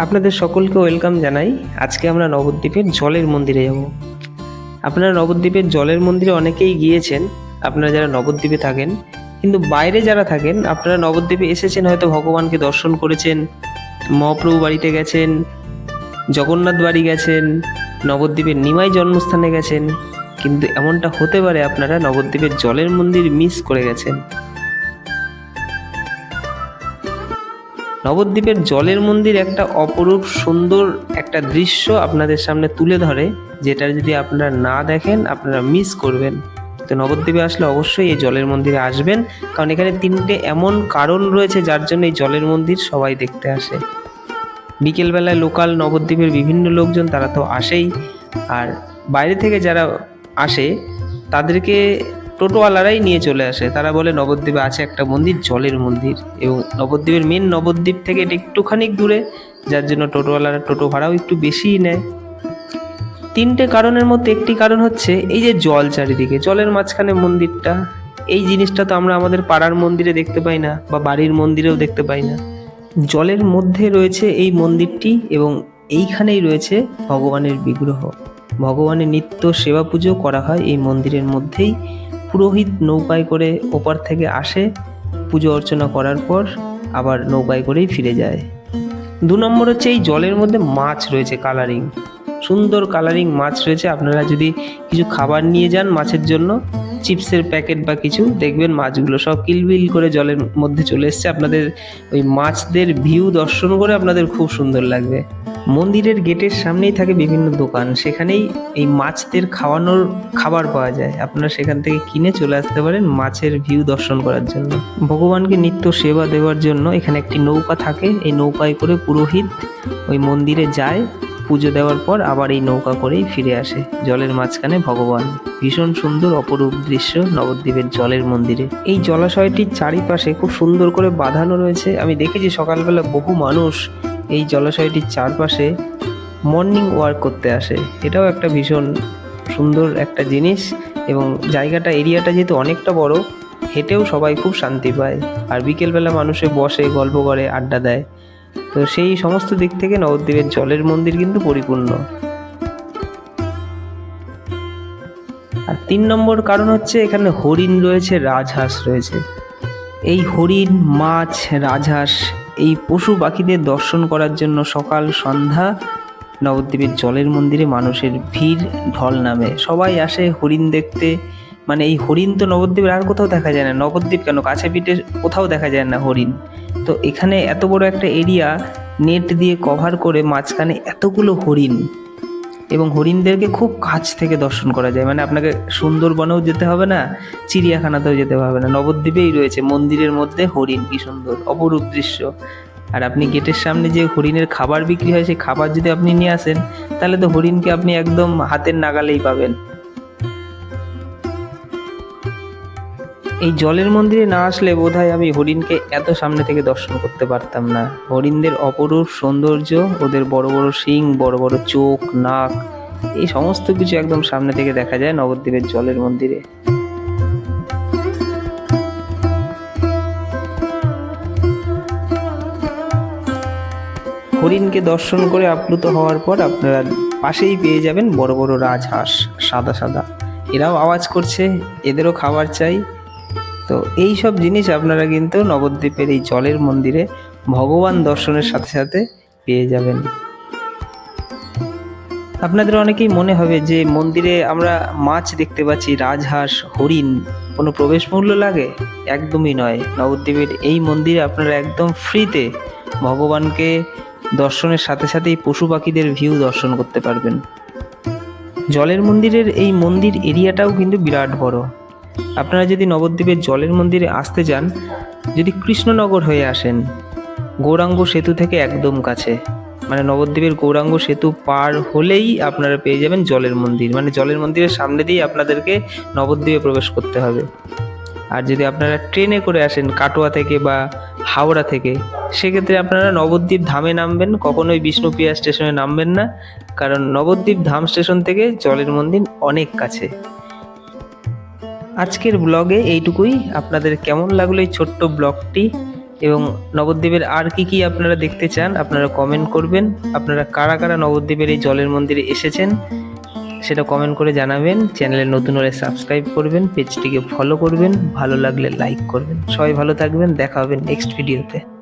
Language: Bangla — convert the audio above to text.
আপনাদের সকলকে ওয়েলকাম জানাই। আজকে আমরা নবদ্বীপের জলের মন্দিরে যাব। আপনারা নবদ্বীপের জলের মন্দিরে অনেকেই গিয়েছেন, আপনারা যারা নবদ্বীপে থাকেন। কিন্তু বাইরে যারা থাকেন, আপনারা নবদ্বীপে এসেছেন, হয়তো ভগবানকে দর্শন করেছেন, মহাপ্রভু বাড়িতে গেছেন, জগন্নাথ বাড়ি গেছেন, নবদ্বীপের নিমাই জন্মস্থানে গেছেন। কিন্তু এমনটা হতে পারে আপনারা নবদ্বীপের জলের মন্দির মিস করে গেছেন। নবদ্বীপের জলের মন্দির একটা অপরূপ সুন্দর একটা দৃশ্য আপনাদের সামনে তুলে ধরে, যেটা যদি আপনারা না দেখেন আপনারা মিস করবেন। তো নবদ্বীপে আসলে অবশ্যই এই জলের মন্দিরে আসবেন, কারণ এখানে তিনটে এমন কারণ রয়েছে যার জন্য এই জলের মন্দির সবাই দেখতে আসে। বিকেলবেলায় লোকাল নবদ্বীপের বিভিন্ন লোকজন তারা তো আসেই, আর বাইরে থেকে যারা আসে তাদেরকে টোটোওয়ালারাই নিয়ে চলে আসে। তারা বলে নবদ্বীপে আছে একটা মন্দির, জলের মন্দির, এবং নবদ্বীপের মেন নবদ্বীপ থেকে এটা একটুখানি দূরে, যার জন্য টোটোওয়ালারা টোটো ভাড়াও একটু বেশিই নেয়। তিনটে কারণের মধ্যে একটি কারণ হচ্ছে এই যে জল, চারিদিকে জলের মাঝখানে মন্দিরটা। এই জিনিসটা তো আমরা আমাদের পাড়ার মন্দিরে দেখতে পাই না, বা বাড়ির মন্দিরেও দেখতে পাই না। জলের মধ্যে রয়েছে এই মন্দিরটি, এবং এইখানেই রয়েছে ভগবানের বিগ্রহ। ভগবানের নিত্য সেবা পুজো করা হয় এই মন্দিরের মধ্যেই। পুরোহিত নৌকায় করে ওপার থেকে আসে, পুজো অর্চনা করার পর আবার নৌকায় করেই ফিরে যায়। 2 নম্বর হচ্ছে এই জলের মধ্যে মাছ রয়েছে, কালারিং, সুন্দর কালারিং মাছ রয়েছে। আপনারা যদি কিছু খাবার নিয়ে যান মাছের জন্য, চিপসের প্যাকেট বা কিছু, দেখবেন মাছগুলো সব কিলবিল করে জলের মধ্যে চলে এসছে। আপনাদের ওই মাছদের ভিউ দর্শন করে আপনাদের খুব সুন্দর লাগবে। মন্দিরের গেটের সামনেই থাকে বিভিন্ন দোকান, সেখানেই এই মাছদের খাওয়ানোর খাবার পাওয়া যায়। আপনারা সেখান থেকে কিনে চলে আসতে পারেন মাছের ভিউ দর্শন করার জন্য। ভগবানকে নিত্য সেবা দেওয়ার জন্য এখানে একটি নৌকা থাকে, এই নৌকায় করে পুরোহিত ওই মন্দিরে যায়, পুজো দেওয়ার পর আবার এই নৌকা করেই ফিরে আসে। জলের মাঝখানে ভগবান, ভীষণ সুন্দর অপরূপ দৃশ্য নবদ্বীপের জলের মন্দিরে। এই জলাশয়টির চারিপাশে খুব সুন্দর করে বাঁধানো রয়েছে। আমি দেখেছি সকালবেলা বহু মানুষ এই জলাশয়টির চারপাশে মর্নিং ওয়াক করতে আসে। এটাও একটা ভীষণ সুন্দর একটা জিনিস, এবং জায়গাটা, এরিয়াটা যেহেতু অনেকটা বড়, হেঁটেও সবাই খুব শান্তি পায়। আর বিকেলবেলা মানুষে বসে গল্প করে, আড্ডা দেয়। তো সেই সমস্ত দিক থেকে নবদ্বীপের জলের মন্দির কিন্তু পরিপূর্ণ। আর 3 নম্বর কারণ হচ্ছে এখানে হরিণ রয়েছে, রাজহাঁস রয়েছে। এই হরিণ, মাছ, রাজহাঁস, এই পশু পাখিদের দর্শন করার জন্য সকাল সন্ধ্যা নবদ্বীপের জলের মন্দিরে মানুষের ভিড় ঢল নামে। সবাই আসে হরিণ দেখতে। মানে এই হরিণ তো নবদ্বীপের আর কোথাও দেখা যায় না, নবদ্বীপ কেন, কাছে পিঠে কোথাও দেখা যায় না হরিণ। তো এখানে এত বড় একটা এরিয়া নেট দিয়ে কভার করে মাঝখানে এতগুলো হরিণ, এবং হরিণদেরকে খুব কাছ থেকে দর্শন করা যায়। মানে আপনাকে সুন্দরবনেও যেতে হবে না, চিড়িয়াখানাতেও যেতে হবে না, নবদ্বীপেই রয়েছে মন্দিরের মধ্যে হরিণ। কি সুন্দর অপরূপ দৃশ্য। আর আপনি গেটের সামনে যে হরিণের খাবার বিক্রি হয়, সেই খাবার যদি আপনি নিয়ে আসেন, তাহলে তো হরিণকে আপনি একদম হাতের নাগালেই পাবেন। এই জলের মন্দিরে না আসলে বোধহয় আমি হরিণকে এত সামনে থেকে দর্শন করতে পারতাম না। হরিণদের অপরূপ সৌন্দর্য, ওদের বড় বড় শিং, বড় বড় চোখ, নাক, এই সমস্ত কিছু একদম সামনে থেকে দেখা যায় নবদ্বীপের জলের মন্দিরে। হরিণকে দর্শন করে আপ্লুত হওয়ার পর আপনারা পাশেই পেয়ে যাবেন বড় বড় রাজহাঁস, সাদা সাদা। এরাও আওয়াজ করছে, এদেরও খাবার চাই। তো এই সব জিনিস আপনারা কিন্তু নবদ্বীপের এই জলের মন্দিরে ভগবান দর্শনের সাথে সাথে পেয়ে যাবেন। আপনাদের অনেকেই মনে হবে যে মন্দিরে আমরা মাছ দেখতে পাচ্ছি, রাজহাঁস, হরিণ, কোনো প্রবেশ মূল্য লাগে? একদমই নয়। নবদ্বীপের এই মন্দিরে আপনারা একদম ফ্রিতে ভগবানকে দর্শনের সাথে সাথে এই পশু পাখিদের ভিউ দর্শন করতে পারবেন। জলের মন্দিরের এই মন্দির এরিয়াটাও কিন্তু বিরাট বড়। আপনারা যদি নবদ্বীপের জলের মন্দিরে আসতে চান, যদি কৃষ্ণনগর হয়ে আসেন, গৌরাঙ্গ সেতু থেকে একদম কাছে, মানে নবদ্বীপের গৌরাঙ্গ সেতু পার হলেই আপনারা পেয়ে যাবেন জলের মন্দির। মানে জলের মন্দিরের সামনে দিয়েই আপনাদেরকে নবদ্বীপে প্রবেশ করতে হবে। আর যদি আপনারা ট্রেনে করে আসেন কাটোয়া থেকে বা হাওড়া থেকে, সেক্ষেত্রে আপনারা নবদ্বীপ ধামে নামবেন, কখনোই বিষ্ণুপ্রিয়া স্টেশনে নামবেন না, কারণ নবদ্বীপ ধাম স্টেশন থেকে জলের মন্দির অনেক কাছে। আজকের ব্লগে এইটুকুই। আপনাদের কেমন লাগলো এই ছোট্ট ব্লগটি এবং নবদ্বীপের আর কি কি আপনারা দেখতে চান আপনারা কমেন্ট করবেন। আপনারা কারা কারা নবদ্বীপের এই জলের মন্দিরে এসেছেন সেটা কমেন্ট করে জানাবেন। চ্যানেলে নতুন হলে সাবস্ক্রাইব করবেন, পেজটিকে ফলো করবেন, ভালো লাগলে লাইক করবেন। সবাই ভালো থাকবেন, দেখা হবে নেক্সট ভিডিওতে।